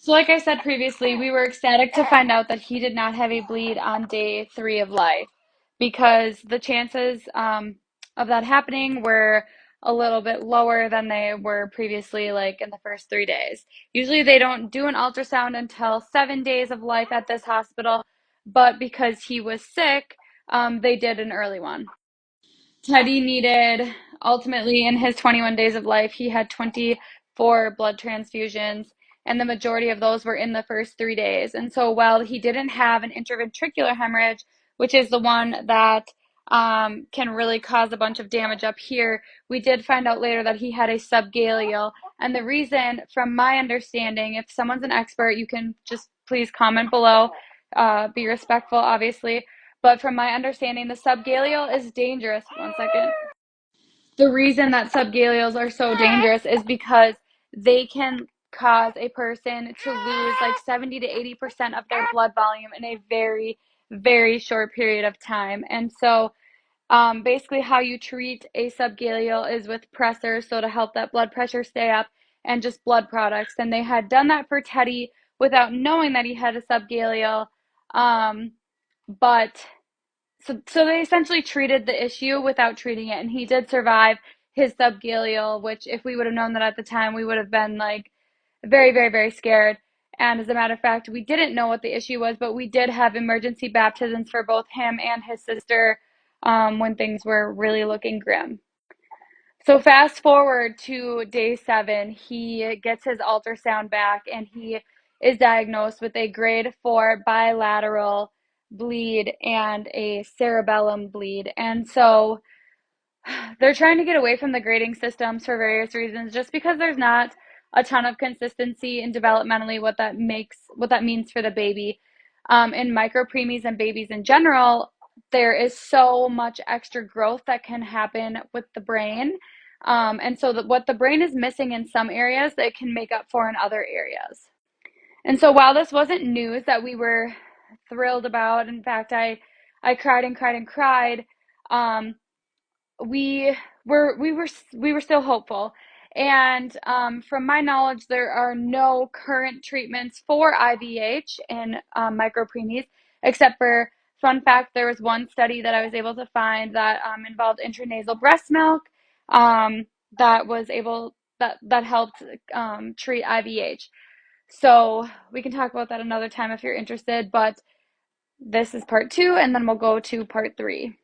So, like I said previously, we were ecstatic to find out that he did not have a bleed on day 3 of life because the chances of that happening were a little bit lower than they were previously, like in the first 3 days. Usually, they don't do an ultrasound until 7 days of life at this hospital, but because he was sick, they did an early one. Teddy needed, ultimately, in his 21 days of life, he had 24 blood transfusions, and the majority of those were in the first 3 days. And so, while he didn't have an intraventricular hemorrhage, which is the one that can really cause a bunch of damage up here, we did find out later that he had a subgaleal. And the reason, from my understanding, if someone's an expert, you can just please comment below. Be respectful, obviously. But from my understanding, the subgaleal is dangerous. One second. The reason that subgaleals are so dangerous is because they can cause a person to lose like 70 to 80% of their blood volume in a very, very short period of time. And so, basically, how you treat a subgaleal is with pressors, so to help that blood pressure stay up, and just blood products. And they had done that for Teddy without knowing that he had a subgaleal. Um, but so they essentially treated the issue without treating it, and he did survive his subgaleal, which if we would have known that at the time, we would have been like very, very, very scared. And as a matter of fact, we didn't know what the issue was, but we did have emergency baptisms for both him and his sister when things were really looking grim. So fast forward to day 7, he gets his ultrasound back and he is diagnosed with a grade 4 bilateral bleed and a cerebellum bleed. And so they're trying to get away from the grading systems for various reasons, just because there's not a ton of consistency in developmentally what that means for the baby. In micropreemies and babies in general, there is so much extra growth that can happen with the brain. And so what the brain is missing in some areas, it can make up for in other areas. And so while this wasn't news that we were thrilled about, in fact, I cried and cried and cried. Um, we we were still hopeful. And from my knowledge, there are no current treatments for IVH in micropreemies, except for, fun fact, there was one study that I was able to find that involved intranasal breast milk um, that was able that helped treat IVH. So we can talk about that another time if you're interested. But this is part 2, and then we'll go to part 3.